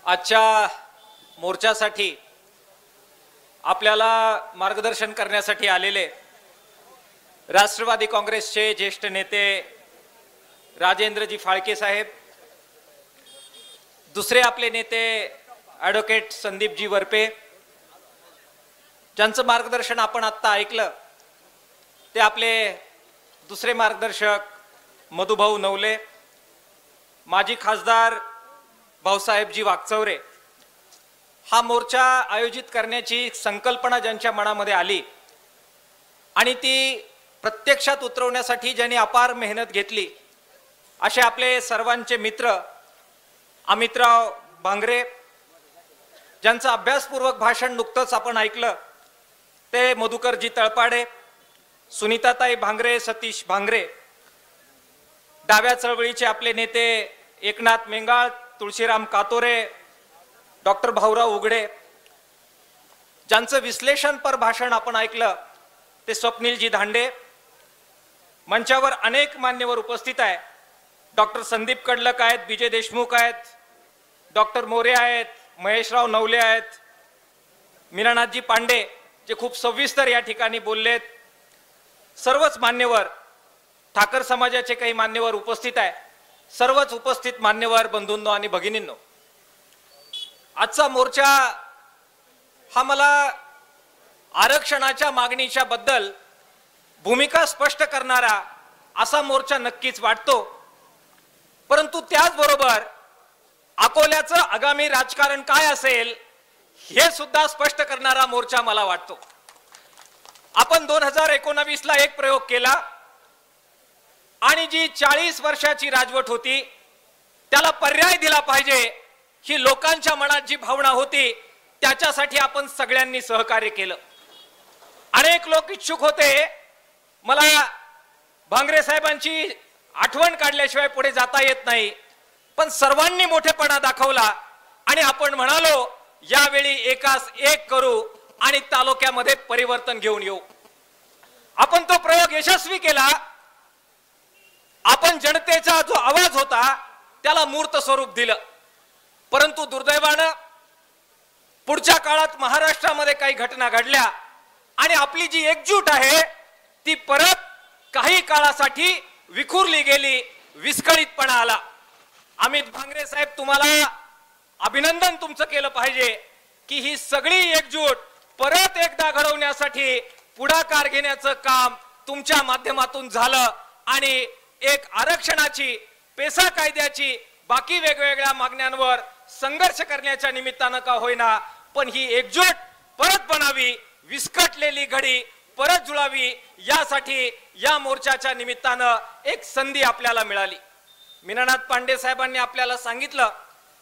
आजच्या मोर्चासाठी आपल्याला मार्गदर्शन करण्यासाठी आलेले राष्ट्रवादी काँग्रेसचे ज्येष्ठ नेते राजेंद्रजी फाळके साहेब, दुसरे आपले नेते ॲडव्होकेट संदीपजी वरपे, ज्यांचं मार्गदर्शन आपण आत्ता ऐकलं ते आपले दुसरे मार्गदर्शक मधुभाऊ नवले, माजी खासदार भाऊसाहेबजी वाकचौरे। हा मोर्चा आयोजित करण्याची संकल्पना ज्यांच्या मनामध्ये आली आणि ती प्रत्यक्षात उतरवण्यासाठी ज्यांनी अपार मेहनत घेतली असे आपले सर्वांचे मित्र अमितराव भांगरे, ज्यांचं अभ्यासपूर्वक भाषण नुकतंच आपण ऐकलं ते मधुकरजी तळपाडे, सुनीताताई भांगरे, सतीश भांगरे, डाव्या चळवळीचे आपले नेते एकनाथ मेंगाळ, तुळशीराम कातोरे, डॉक्टर भाऊराव उघडे, ज्यांचं विश्लेषणपर भाषण आपण ऐकलं ते स्वप्नीलजी धांडे। मंचावर अनेक मान्यवर उपस्थित आहे, डॉक्टर संदीप कडलक आहेत, विजय देशमुख आहेत, डॉक्टर मोरे आहेत, महेशराव नवले आहेत, मीनानाथजी पांडे जे खूप सविस्तर या ठिकाणी बोललेत, सर्वच मान्यवर, ठाकर समाजाचे काही मान्यवर उपस्थित आहे, सर्वच उपस्थित मान्यवर बंधूंनो आणि भगिनींनो, आजचा मोर्चा हा मला आरक्षणाच्या मागणीच्या बद्दल भूमिका स्पष्ट करणारा असा मोर्चा नक्कीच वाटतो, परंतु त्याचबरोबर अकोल्याचं आगामी राजकारण काय असेल हे सुद्धा स्पष्ट करणारा मोर्चा मला वाटतो। आपण 2019 ला एक प्रयोग केला आणि जी 40 वर्षाची राजवट होती त्याला पर्याय दिला पाहिजे ही लोकांच्या मनात जी भावना होती त्याच्यासाठी आपण सगळ्यांनी सहकार्य केलं। अनेक लोक इच्छुक होते, मला भांगरे साहेबांची आठवण काढल्याशिवाय पुढे जाता येत नाही, पण सर्वांनी मोठेपणा दाखवला आणि आपण म्हणालो यावेळी एकास एक करू आणि तालुक्यामध्ये परिवर्तन घेऊन येऊ। आपण तो प्रयोग यशस्वी केला। आपण जनतेचा जो आवाज होता त्याला मूर्त स्वरूप दिलं, परंतु दुर्दैवानं पुढच्या काळात महाराष्ट्रामध्ये काही घटना घडल्या आणि आपली जी एकजूट आहे ती परत काही काळासाठी विखुरली गेली, विस्कळीतपणा आला। अमित भांगरे साहेब, तुम्हाला अभिनंदन तुमचं केलं पाहिजे की ही सगळी एकजूट परत एकदा घडवण्यासाठी पुढाकार घेण्याचं काम तुमच्या माध्यमातून झालं आणि एक आरक्षणाची, पेसा कायद्याची, बाकी वेगवेगळ्या मागण्यांवर संघर्ष करण्याच्या निमित्तानं का होईना पण ही एकजूट परत बनावी, विस्कटलेली घडी परत जुळावी, यासाठी या मोर्चाच्या निमित्तानं एक संधी आपल्याला मिळाली। मीनानाथ पांडे साहेबांनी आपल्याला सांगितलं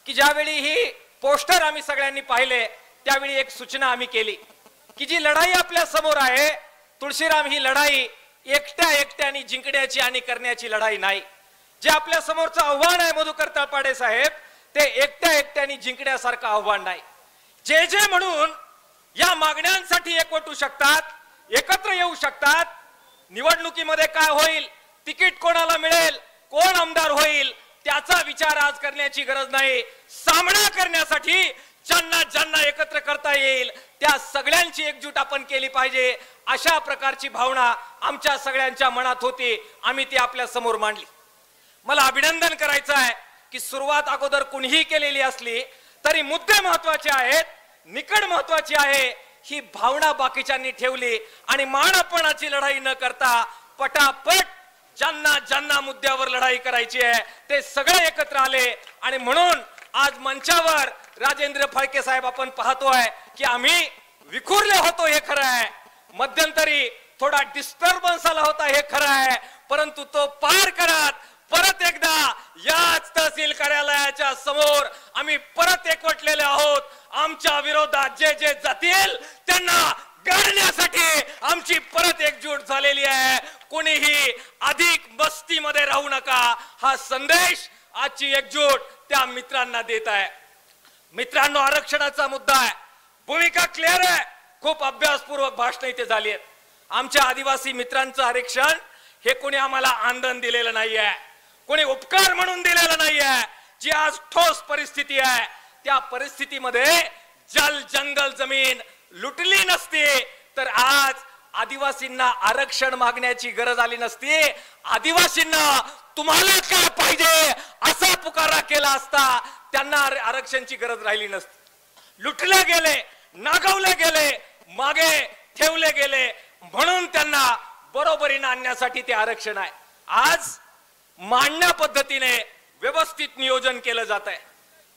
की ज्यावेळी ही पोस्टर आम्ही सगळ्यांनी पाहिले त्यावेळी एक सूचना आम्ही केली की जी लढाई आपल्या समोर आहे तुळशीराम, ही लढाई एकट्या एकट्याने जिंकण्याची आणि करण्याची लढाई नाही। जे आपल्या समोरचं आव्हान आहे मधुकर तळपाडे साहेब, ते एकट्या एकट्याने जिंकण्यासारखं आव्हान नाही। जे जे म्हणून या मागण्यांसाठी एकवटू शकतात, एकत्र येऊ शकतात, निवडणुकीमध्ये काय होईल, तिकीट कोणाला मिळेल, कोण आमदार होईल त्याचा विचार आज करण्याची गरज नाही। सामना करण्यासाठी ज्यांना ज्यांना एकत्र करता येईल त्या सगळ्यांची एकजूट आपण केली पाहिजे, अशा प्रकारची भावना आमच्या सगळ्यांच्या मनात होती, आम्ही ती आपल्या समोर मांडली। मला अभिनंदन करायचं आहे की सुरुवात अगोदर कुणीही केलेली असली तरी मुद्दे महत्वाचे आहेत, निकड महत्वाची आहे, ही भावना बाकीच्यांनी ठेवली आणि मानपणाची लढाई न करता पटापट ज्यांना ज्यांना मुद्द्यावर लढाई करायची आहे ते सगळे एकत्र आले आणि म्हणून आज मंचावर राजेंद्र फाळके साहेब आपण पाहतोय की आम्ही विखुरले होतो हे खरं आहे, मध्यंतरी थोडा डिस्टर्बन्स आला होता हे खरं आहे, परंतु तो पार करत परत एकदा याच तहसील कार्यालयाच्या समोर आम्ही परत एकवटलेले आहोत। आमच्या विरोधात जे जे जातील त्यांना गाडण्यासाठी आमची परत एकजूट झालेली आहे। कोणीही अधिक मस्तीमध्ये राहू नका, हा संदेश आजची एकजूट त्या मित्रांना देत आहे। मित्रांनो, आरक्षणाचा मुद्दा आहे, भूमिका क्लिअर आहे, खूप अभ्यासपूर्वक भाषण इथे झाली आहेत। आमच्या आदिवासी मित्रांचं आरक्षण हे कोणी आम्हाला आंदोलन दिलेलं नाहीये, कोणी उपकार म्हणून दिलेलं नाहीये, जी आज ठोस परिस्थिती आहे त्या परिस्थितीमध्ये जल जंगल जमीन लुटली नसती तर आज आदिवासींना आरक्षण मागण्याची गरज आली नसती. आदिवासींना तुम्हाला काय पाहिजे असा पुकारा केला असता, त्यांना आरक्षणाची गरज राहिली नसती. लुटले गेले, नागवले गेले, मागे ठेवले गेले, म्हणून त्यांना बरोबरीने आणण्यासाठी ते आरक्षण आहे. आज मांडण्या पद्धतीने व्यवस्थित नियोजन केलं जात आहे.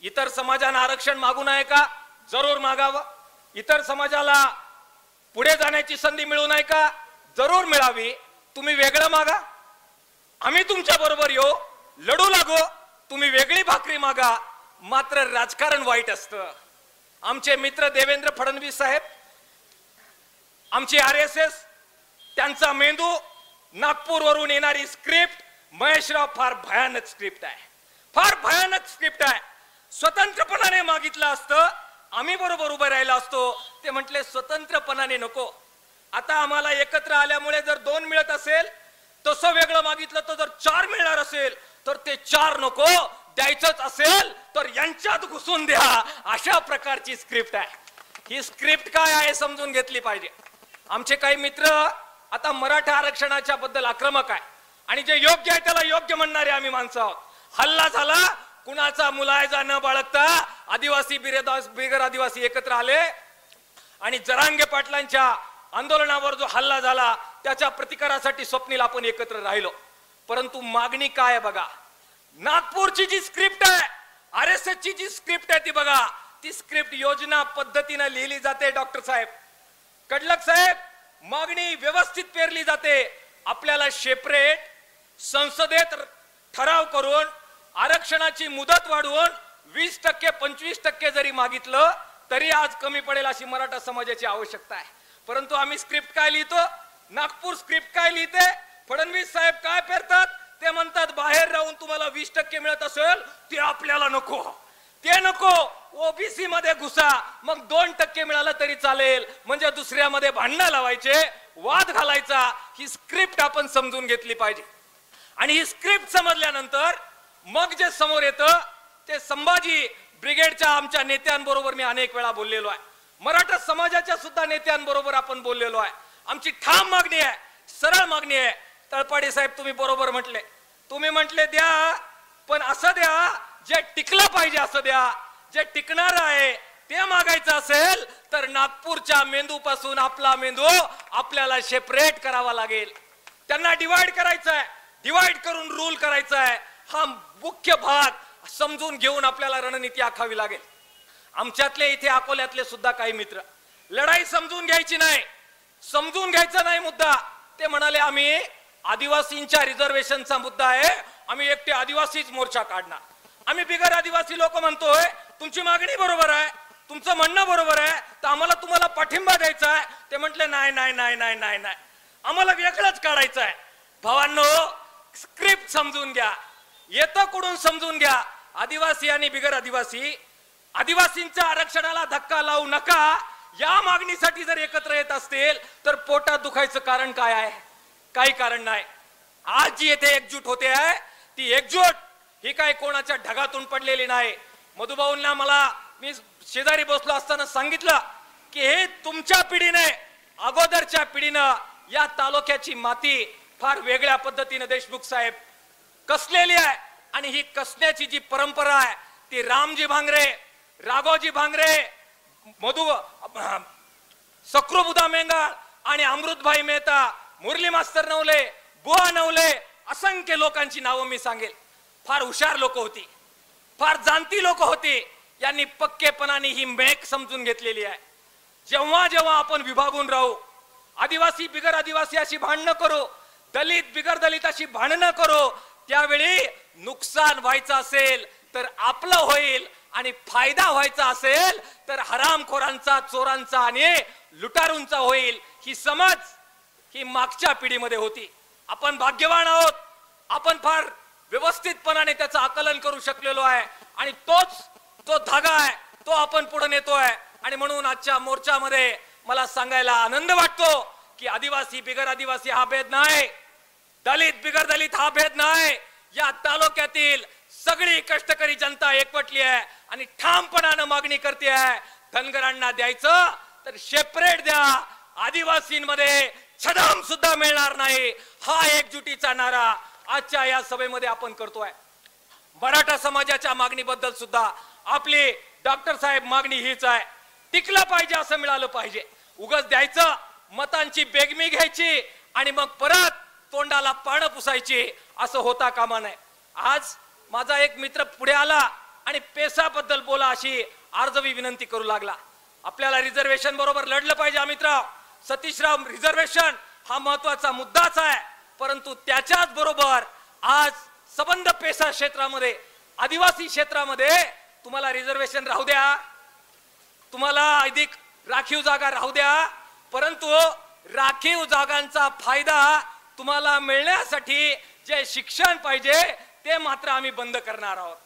इतर समाजानं आरक्षण मागू नये का? जरूर मागावं. इतर समाजाला पुढे जाण्याची संधी मिळू नये का? जरूर मिळावी. तुम्ही वेगळं मागा, आम्ही तुमच्या बरोबर येऊ, लढू लागू. तुम्ही वेगळी भाकरी मागा. मात्र राजकारण वाईट असतं. आमचे मित्र देवेंद्र फडणवीस साहेब, आमचे RSS, त्यांचा मेंदू, नागपूरवरून येणारी स्क्रिप्ट, महेशराव फार भयानक स्क्रिप्ट आहे, फार भयानक स्क्रिप्ट आहे. स्वतंत्रपणाने मागितलं असतं, आम्ही बरोबर उभे राहिला असतो. ते म्हटले स्वतंत्रपणाने नको. आता आम्हाला एकत्र आल्यामुळे जर 2 मिळत असेल, तसं वेगळं मागितलं तर जर 4 मिळणार असेल तर ते 4 नको, द्यायचंच असेल तर यांच्यात घुसून द्या. अशा प्रकारची स्क्रिप्ट आहे. ही स्क्रिप्ट काय आहे समजून घेतली पाहिजे. आमचे काही मित्र आता मराठा आरक्षणाच्या बद्दल आक्रमक आहे आणि जे योग्य आहे त्याला योग्य म्हणणारे आम्ही माणसं आहोत. हल्ला झाला, कुणाचा मुलायजा न बाळगता आदिवासी बिगर आदिवासी एकत्र आले आणि जरांगे पाटलांच्या आंदोलनावर जो हल्ला झाला त्याच्या प्रतिकारासाठी स्वप्नील आपण एकत्र राहिलो. परंतु मागणी काय आहे बघा. नागपूरची जी स्क्रिप्ट आहे, RSS ची जी स्क्रिप्ट आहे ती बघा. ती स्क्रिप्ट योजना पद्धतीने लिहिली जाते. डॉक्टर साहेब, कडलक साहेब, मागणी व्यवस्थित पेरली जाते. आपल्याला सेपरेट संसदेत ठराव करून आरक्षणाची मुदत वाढवून 20% 25% जरी मागितलं तरी आज कमी पडेल अशी मराठा समाजाची आवश्यकता आहे. परंतु आम्ही स्क्रिप्ट काय लिहितो, नागपूर स्क्रिप्ट काय लिहिते, फडणवीस साहेब काय पेरतात, ते म्हणतात बाहेर राहून तुम्हाला 20% मिळत असेल ते आपल्याला नको, ते नको, OBC मध्ये घुसा, मग 2% मिळालं तरी चालेल, म्हणजे दुसऱ्यामध्ये भांडणं लावायचे, वाद घालायचा. ही स्क्रिप्ट आपण समजून घेतली पाहिजे. आणि ही स्क्रिप्ट समजल्यानंतर मग जे समोर येतं ते संभाजी ब्रिगेडच्या आमच्या नेत्यांबरोबर मी अनेक वेळा बोललेलो आहे. मराठा समाजाच्या सुद्धा नेत्यांबरोबर आपण बोललेलो आहे. आमची ठाम मागणी आहे, सरळ मागणी आहे. तळपाडे साहेब, तुम्ही बरोबर म्हटले, तुम्ही म्हटले द्या, पण असं द्या जे टिकलं पाहिजे, असं द्या. जे टिकणार आहे ते मागायचं असेल तर नागपूरच्या मेंदूपासून आपला मेंदू आपल्याला सेपरेट करावा लागेल. त्यांना डिवाइड करायचं आहे, डिवाइड करून रूल करायचा आहे. हा मुख्य भाग समजून घेऊन आपल्याला रणनीती आखावी लागेल. आमच्यातले इथे अकोल्यातले सुद्धा काही मित्र, लढाई समजून घ्यायची नाही, समजून घ्यायचा नाही मुद्दा. ते म्हणाले आम्ही आदिवासींच्या रिझर्वेशनचा मुद्दा आहे, आम्ही एकटे आदिवासीच मोर्चा काढणार. आम्ही बिगर आदिवासी लोक म्हणतोय तुमची मागणी बरोबर आहे, तुमचं म्हणणं बरोबर आहे, तर आम्हाला तुम्हाला पाठिंबा द्यायचा आहे. ते म्हटले नाही नाही नाही नाही नाही नाही, आम्हाला वेगळंच काढायचं आहे. भावांनो, स्क्रिप्ट समजून घ्या, येतं कुठून समजून घ्या. आदिवासी आणि बिगर आदिवासी, आदिवासींच्या आरक्षणाला धक्का लावू नका. या मागणीसाठी जर एकत्र येत असतील तर पोटात दुखायचं कारण काय आहे? काही कारण नाही. आज जी येथे एकजूट होते आहे ती एकजूट ही काय कोणाच्या ढगातून पडलेली नाही. मधुभाऊंना मला मी शेजारी बसलो असताना सांगितलं की हे तुमच्या पिढीने, अगोदरच्या पिढीनं या तालुक्याची माती फार वेगळ्या पद्धतीने देशमुख साहेब कसलेली आहे. आणि ही कसण्याची जी परंपरा आहे ती रामजी भांगरे, राघोजी भांगरे, सकृबुदा मेंगाळ आणि अमृतभाई मेहता, मुरली मास्तर नवले, बुवा नवले, असंख्य लोकांची नावं मी सांगेल. फार हुशार लोक होती, फार जाणती लोक होती. यांनी पक्केपणाने ही मेक समजून घेतलेली आहे. जेव्हा जेव्हा आपण विभागून राहू, आदिवासी बिगर आदिवासी अशी भांडणं करू, दलित बिगर दलित अशी भांडणं करू, त्यावेळी नुकसान व्हायचं असेल तर आपलं होईल आणि फायदा व्हायचा असेल तर हरामखोरांचा, चोरांचा आणि लुटारूंचा होईल. ही समज ही मागच्या पिढीमध्ये होती. आपण भाग्यवान आहोत, आपण फार व्यवस्थितपणाने त्याचं आकलन करू शकलेलो आहे आणि तो धागा आहे, तो आपण पुढे नेतोय. आणि म्हणून आजच्या मोर्चामध्ये मला सांगायला आनंद वाटतो की आदिवासी बिगर आदिवासी हा भेद नाही, दलित बिगर दलित हा भेद नाही. या तालुक्यातील सगळी कष्टकरी जनता एकवटली आहे आणि ठामपणानं मागणी करते आहे, धनगरांना द्यायचं तर सेपरेट द्या, आदिवासींमध्ये छदाम सुद्धा मिळणार नाही, हा एकजुटीचा नारा आजच्या या सभेमध्ये आपण करतोय। मराठा समाजाच्या मागणीबद्दल सुद्धा आपली डॉक्टर साहेब मागणी हीच आहे, टिकलं पाहिजे, असं मिळालं पाहिजे। उगाच द्यायचं, मतांची बेगमी घ्यायची आणि मग परत तोंडाला पानं पुसायची, असं होता कामा नये। आज माझा एक मित्र पुढे आला आणि पेसाबद्दल बोला अशी अर्जवी विनंती करू लागला। आपल्याला रिझर्वेशन बरोबर लढलं पाहिजे अमितराव, सतीशराव, रिझर्वेशन हा महत्वाचा मुद्दाच आहे, परंतु त्याच्याच बरोबर आज सबंध पेसा क्षेत्रामध्ये, आदिवासी क्षेत्रामध्ये तुम्हाला रिझर्वेशन राहू द्या, तुम्हाला अधिक राखीव जागा राहू द्या, परंतु राखीव जागांचा फायदा तुम्हाला मिळण्यासाठी जे शिक्षण पाहिजे ते मात्र आम्ही बंद करणार आहोत।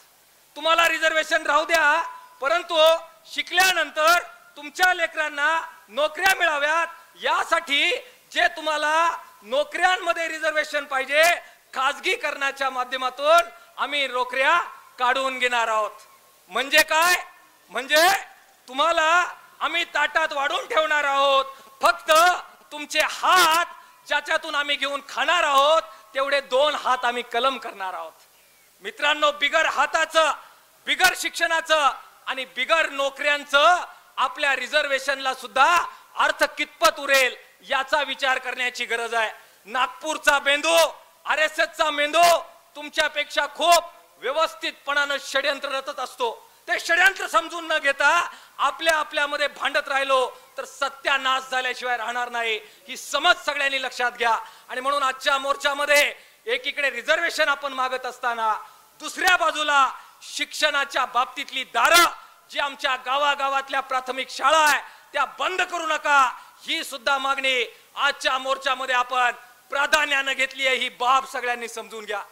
तुम्हाला रिझर्वेशन राहू द्या, परंतु शिकल्यानंतर तुमच्या लेकरांना नोकऱ्या मिळाव्यात यासाठी जे तुम्हाला नोकऱ्यांमध्ये रिझर्वेशन पाहिजे, खाजगीकरणाच्या माध्यमातून आम्ही नोकऱ्या काढून घेणार आहोत। म्हणजे काय? म्हणजे तुम्हाला आम्ही ताटात वाढून ठेवणार आहोत, फक्त तुमचे हात ज्याच्यातून आम्ही घेऊन खाणार आहोत तेवढे 2 हात आम्ही कलम करणार आहोत। मित्रांनो, बिगर हाताचं, बिगर शिक्षणाचं आणि बिगर नोकऱ्यांचं आपल्या रिझर्वेशनला सुद्धा अर्थ कितपत उरेल याचा विचार करण्याची गरज आहे। नागपूरचा मेंदू, RSSचा मेंदू तुमच्यापेक्षा खूप व्यवस्थितपणानं षड्यंत्र रचत असतो। ते षड्यंत्र समजून न घेता आपल्यामध्ये भांडत राहिलो तर सत्यानाश झाल्याशिवाय राहणार नाही, ही समज सगळ्यांनी लक्षात घ्या। आणि म्हणून आजच्या मोर्चामध्ये एकीकडे रिझर्वेशन आपण मागत असताना दुसऱ्या बाजूला शिक्षणाच्या बाबतीतली दारं जी आमच्या गावागावातल्या प्राथमिक शाळा आहे त्या बंद करू नका, ही सुद्धा मागणी आजच्या मोर्चामध्ये आपण प्राधान्यानं घेतली आहे, ही बाब सगळ्यांनी समजून घ्या।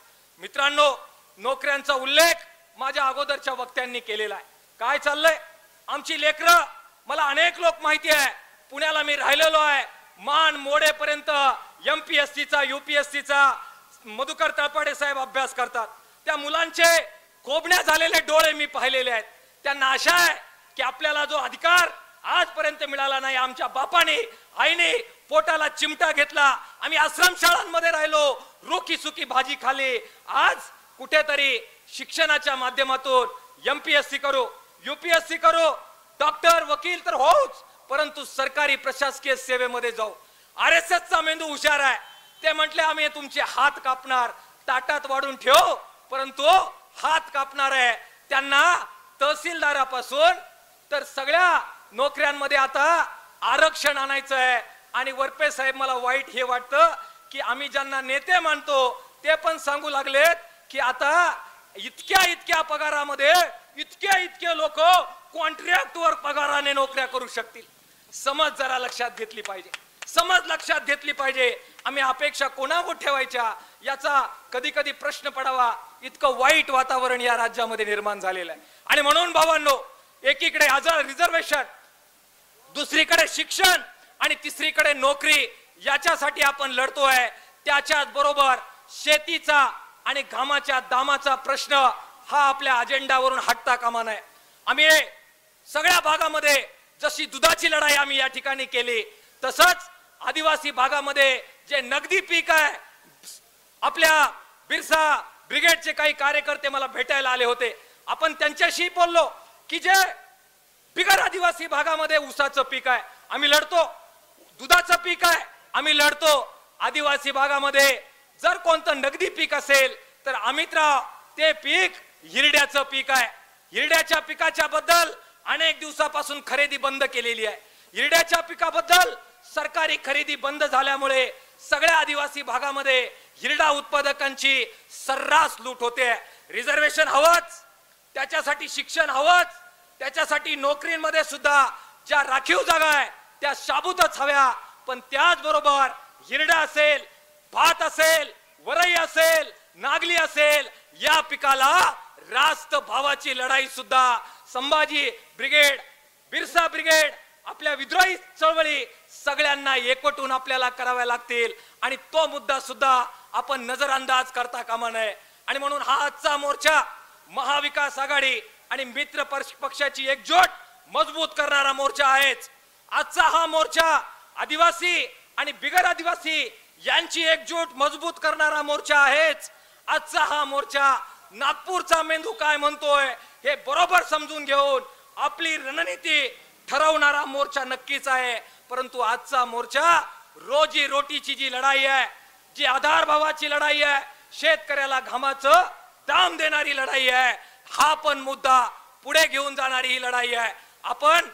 मित्रांनो, नोकऱ्यांचा उल्लेख माझ्या अगोदरच्या वक्त्यांनी केलेला आहे। काय चाललंय? आमची लेकरं, मला अनेक लोक माहिती आहे, पुण्याला मी राहिलेलो आहे, मान मोडेपर्यंत MPSCचा UPSCचा मधुकर तळपाडे साहेब अभ्यास करतात। त्या मुलांचे कोबण्या झालेले डोळे मी पाहिलेले आहेत। त्यांना आशा आहे की आपल्याला जो अधिकार आजपर्यंत मिळाला नाही, आमच्या बापाने आईने पोटाला चिमटा घेतला, आम्ही आश्रमशाळांमध्ये राहिलो, रोखी सुकी भाजी खाली, आज कुठेतरी शिक्षणाच्या माध्यमातून MPSC करू, UPSC करू, डॉक्टर, वकील तर होऊच, परंतु सरकारी प्रशासकीय सेवेमध्ये जाऊ। RSSचा मेंदू हुशार आहे, ते म्हटले आम्ही तुमचे हात कापणार, ताटात वाढून ठेव, परंतु हात कापणार आहे। त्यांना तहसीलदारापासून तर सगळ्या नोकऱ्यांमध्ये आता आरक्षण आणायचं आहे। आणि वरपे साहेब, मला वाईट हे वाटतं की आम्ही ज्यांना नेते मानतो ते पण सांगू लागलेत की आता इतक्या पगारामध्ये इतके लोक कॉन्ट्रॅक्टवर पगाराने नोकऱ्या करू शकतील। समज जरा लक्षात घेतली पाहिजे, समज लक्षात घेतली पाहिजे। आम्ही अपेक्षा कोणावर ठेवायच्या याचा कधी कधी प्रश्न पडावा, इतकं वाईट वातावरण या राज्यामध्ये निर्माण झालेलं आहे। आणि म्हणून भावांनो, एकीकडे रिझर्वेशन, दुसरीकडे शिक्षण आणि तिसरीकडे नोकरी, याच्यासाठी आपण लढतोय। त्याच्याच बरोबर शेतीचा आणि घामाच्या दामाचा प्रश्न हा आपल्या अजेंडावरून हटता कामा नये। आम्ही सगळ्या भागामध्ये जशी दुधाची लढाई आम्ही या ठिकाणी केली, तसंच आदिवासी भागामध्ये जे नगदी पीक आहे, आपल्या बिरसा ब्रिगेडचे काही कार्यकर्ते मला भेटायला आले होते, आपण त्यांच्याशी बोललो की जे बिगर आदिवासी भागामध्ये ऊसाचं पीक आहे आम्ही लढतो, दुधाचं पीक आहे आम्ही लढतो, आदिवासी भागामध्ये जर कोणतं नगदी पीक असेल तर अमितराव ते पीक हिरड्याचं पीक आहे। हिरड्याच्या पिकाच्या बद्दल अनेक दिवसापासून खरेदी बंद केलेली आहे। हिरड्याच्या पिकाबद्दल सरकारी खरेदी बंद झाल्यामुळे सगळ्या आदिवासी भागामध्ये हिरडा उत्पादकांची सर्रास लूट होते। रिझर्वेशन हवंच, त्याच्यासाठी शिक्षण हवंच, त्याच्यासाठी नोकरीमध्ये सुद्धा ज्या राखीव जागा आहे त्या शाबूतच हव्या, पण त्याचबरोबर हिरडा असेल, भात असेल, वरई असेल, नागली असेल, या पिकाला रास्त भावाची लढाई सुद्धा संभाजी ब्रिगेड, बिरसा ब्रिगेड, आपल्या विद्रोही चळवळी सगळ्यांना एकवटून आपल्याला कराव्या लागतील आणि तो मुद्दा सुद्धा आपण नजरअंदाज करता कामा नये। आणि म्हणून हा आजचा मोर्चा महाविकास आघाडी आणि मित्र पक्षाची एकजूट मजबूत करणारा मोर्चा आहेच. आजचा हा मोर्चा आदिवासी आणि बिगर आदिवासी यांची एकजूट मजबूत करणारा मोर्चा आहेच. आजचा हा मोर्चा नागपूरचा मेंदू काय म्हणतोय हे बरोबर समजून घेऊन आपली रणनीती ठरवणारा मोर्चा नक्कीच आहे. परंतु आजचा मोर्चा रोजी रोटीची जी लढाई आहे, जी आधार भावाची लढाई आहे, शेतकऱ्याला घामाचं दाम देणारी लढाई आहे, हा पण मुद्दा पुढे घेऊन जाणारी ही लढाई आहे. आपण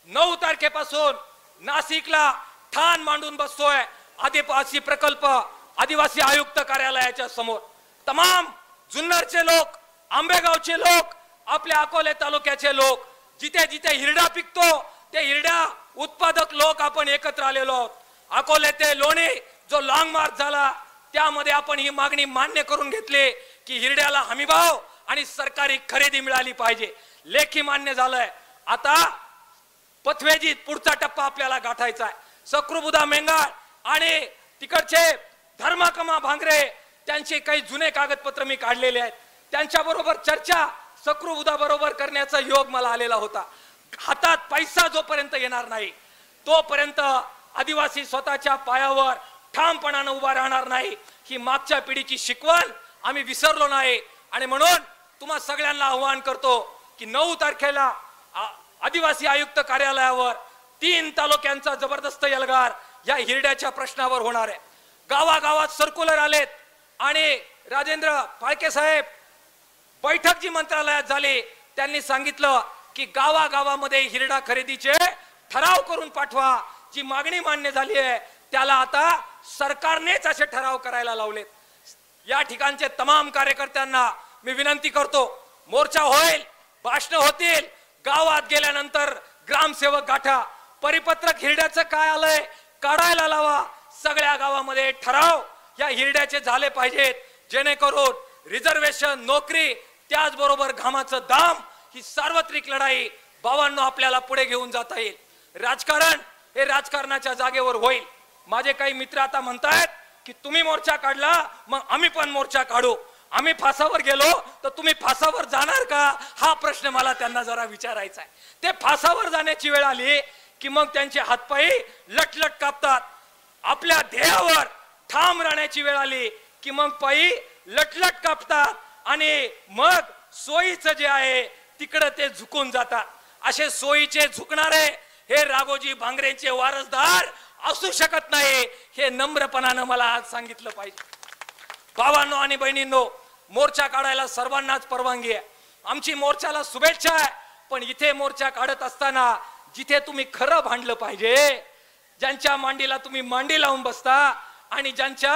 9 तारखेपासून नाशिकला ठाण मांडून बसतोय. आदिवासी प्रकल्प आदिवासी आयुक्त कार्यालयाच्या समोर तमाम जुन्नरचे लोक, आंबेगावचे लोक, आपल्या अकोले तालुक्याचे लोक, जिथे जिथे हिरडा पिकतो ते हिरडा उत्पादक लोक आपण एकत्र आलेलो आहोत. अकोले ते लोणी जो लॉंग मार्च झाला त्यामध्ये आपण ही मागणी मान्य करून घेतली की हिरड्याला हमीभाव आणि सरकारी खरेदी मिळाली पाहिजे. लेखी मान्य झालंय. आता पथवेजीत पुढचा टप्पा आपल्याला गाठायचा आहे. सकृबुदा मेंगाळ आणि तिकडचे धर्माकमा भांगरे त्यांचे काही जुने कागदपत्र मी काढलेले आहेत. त्यांच्या बरोबर चर्चा सकृबुदा बरोबर करण्याचा योग मला आलेला होता. हातात पैसा जोपर्यंत येणार नाही तोपर्यंत आदिवासी स्वतःच्या पायावर ठामपणाने उभा राहणार नाही. ही मागच्या पिढीची शिकवण आम्ही विसरलो नाही. आणि म्हणून तुम्हा सगळ्यांना आव्हान करतो की 9 तारखेला आदिवासी आयुक्त कार्यालयावर 3 तालुक्यांचा जबरदस्त एल्गार या हिरड्याच्या प्रश्नावर होणार आहे. गावागावात सर्क्युलर आलेत आणि राजेंद्र फाळके साहेब बैठक जी मंत्रालयात झाली त्यांनी सांगितलं की गावागावामध्ये हिरडा खरेदीचे ठराव करून पाठवा. जी मागणी मान्य झाली आहे त्याला आता सरकारनेच असे ठराव करायला लावलेत. या ठिकाणचे तमाम कार्यकर्त्यांना मी विनंती करतो, मोर्चा होईल, भाषण होतील, गावात गेल्यानंतर ग्रामसेवक गाठा, परिपत्रक हिरड्याचं काय आलंय काढायला लावा. सगळ्या गावामध्ये ठराव या हिरड्याचे झाले पाहिजेत जेणेकरून रिझर्वेशन, नोकरी, त्याचबरोबर घामाचं दाम ही सार्वत्रिक लढाई भावांनो आपल्याला पुढे घेऊन जाता येईल. राजकारण हे राजकारणाच्या जागेवर होईल. माझे काही मित्र आता म्हणतायत की तुम्ही मोर्चा काढला मग आम्ही पण मोर्चा काढू, आम्ही फासावर गेलो तर तुम्ही फासावर जाणार का, हा प्रश्न मला त्यांना जरा विचारायचा आहे. ते फासावर जाण्याची वेळ आली की मग त्यांचे हातपाय लटलट कापतात. आपल्या ध्येयावर ठाम राहण्याची वेळ आली की मग पायी लटलट कापतात आणि मग सोयीचं जे आहे तिकडे ते झुकून जातात. असे सोयीचे झुकणारे हे राघोजी भांगरेंचे वारसदार असू शकत नाही. हे नम्रपणानं मला आज सांगितलं पाहिजे. भावांनो आणि बहिणींनो, मोर्चा काढायला सर्वांनाच परवानगी आहे. आमची मोर्चाला शुभेच्छा आहे. पण इथे मोर्चा काढत असताना जिथे तुम्ही खरं भांडलं पाहिजे, ज्यांच्या मांडीला तुम्ही मांडी लावून बसता आणि ज्यांच्या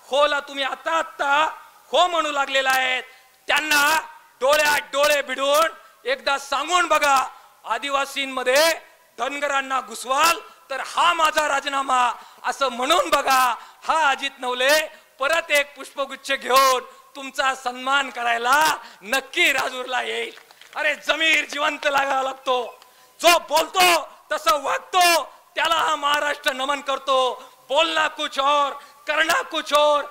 होला तुम्ही आता हो म्हणू लागलेला आहेत, त्यांना डोळ्यात डोळे भिडून एकदा सांगून बघा, आदिवासींमध्ये धनगरांना घुसवाल तर हा माझा राजीनामा असं म्हणून बघा. हा अजित नवले परत एक पुष्पगुच्छ घेऊन तुमचा सन्मान करायला नक्की राजूरला येईल. अरे जमीर जिवंत लागावा लागतो. जो बोलतो तसं वागतो त्याला हा महाराष्ट्र नमन करतो. बोलना कुछ और करना कुछ और,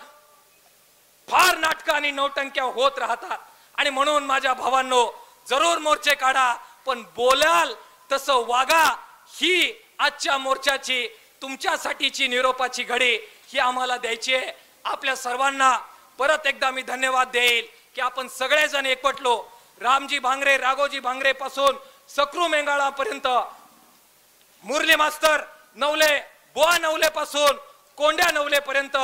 फार नाटक आणि नौटंक्या होत राहतात. आणि म्हणून माझ्या भावांनो, जरूर मोर्चे काढा पण बोलाल तसं वागा. ही आजच्या मोर्चाची तुमच्यासाठीची निरोपाची घडी ही आम्हाला द्यायची आहे. आपल्या सर्वांना परत एकदा मी धन्यवाद देईल की आपण सगळेजण एकवटलो. रामजी भांगरे, राघोजी भांगरे पासून सक्रू मेंगाळापर्यंत, मुरली मास्तर नवले, बुवा नवले पासून कोंड्या नवले पर्यंत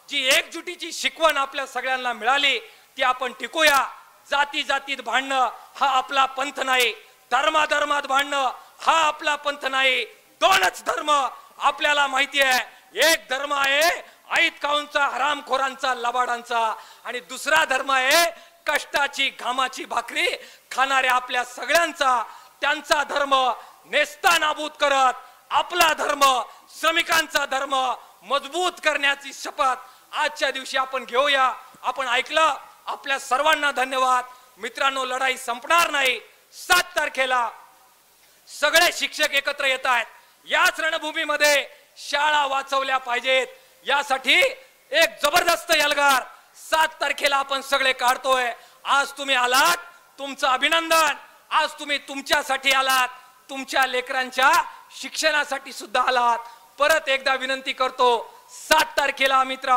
जी एकजुटीची शिकवण आपल्या सगळ्यांना मिळाली ती आपण टिकूया. जाती जातीत भांडणं हा आपला पंथ नाही. धर्माधर्मात भांडणं हा आपला पंथ नाही. दोनच धर्म आपल्याला माहिती आहे. एक धर्म आहे ऐत खाऊंचा, हरामखोरांचा, लबाडांचा, आणि दुसरा धर्म आहे कष्टाची घामाची भाकरी खाणाऱ्या आपल्या सगळ्यांचा. त्यांचा धर्म नेस्तानाबूत करत आपला धर्म, श्रमिकांचा धर्म मजबूत करण्याची शपथ आजच्या दिवशी आपण घेऊया. आपण ऐकलं. आपल्या सर्वांना धन्यवाद. मित्रांनो, लढाई संपणार नाही. 7 तारखेला सगळे शिक्षक एकत्र येत आहेत. याच रणभूमीमध्ये शाळा वाचवल्या पाहिजेत. यासाठी एक जबरदस्त एल्गार 7 तारखेला आपण सगळे काढतोय. आज तुम्ही आलात तुमचं अभिनंदन. आज तुम्ही तुमच्यासाठी आलात, तुमच्या लेकरांच्या शिक्षणासाठी सुद्धा आलात. परत एकदा विनंती करतो, 7 तारखेला मित्र,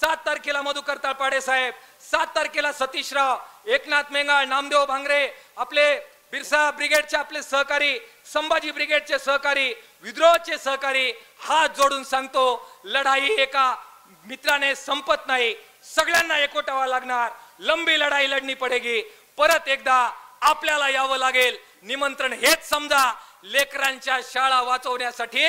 7 तारखेला मधुकर तळपाडे साहेब, 7 तारखेला सतीशराव, एकनाथ मेंगाळ, नामदेव भांगरे, आपले बिरसा ब्रिगेडचे आपले सहकारी, संभाजी ब्रिगेडचे सहकारी, विद्रोहचे सहकारी, हात जोडून सांगतो, लढाई एका मित्राने संपत नाही, सगळ्यांना एकवटावा लागणार, लंबी लढाई लढणी पडेगी. परत एकदा आपल्याला यावं लागेल. निमंत्रण हेच समजा, लेकरांच्या शाळा वाचवण्यासाठी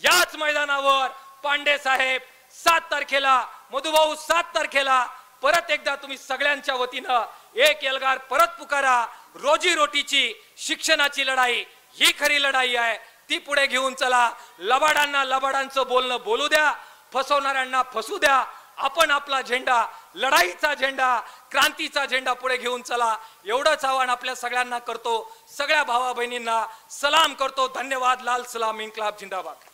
याच मैदानावर पांडे साहेब 7 तारखेला, मधुभाऊ 7 तारखेला. परत एकदा तुम्ही सगळ्यांच्या वतीनं एक एल्गार परत पुकारा. रोजी रोटीची, शिक्षणाची लढाई ही खरी लढाई आहे, ती पुढे घेऊन चला. लबाडांना लबाडांचं बोलणं बोलू द्या, फसवणाऱ्यांना फसू द्या. आपण आपला झेंडा, लढाईचा झेंडा, क्रांतीचा झेंडा पुढे घेऊन चला. एवढंच आवाहन आपल्या सगळ्यांना करतो. सगळ्या भावा बहिणींना सलाम करतो. धन्यवाद. लाल सलाम. इन्कलाब जिंदाबाद.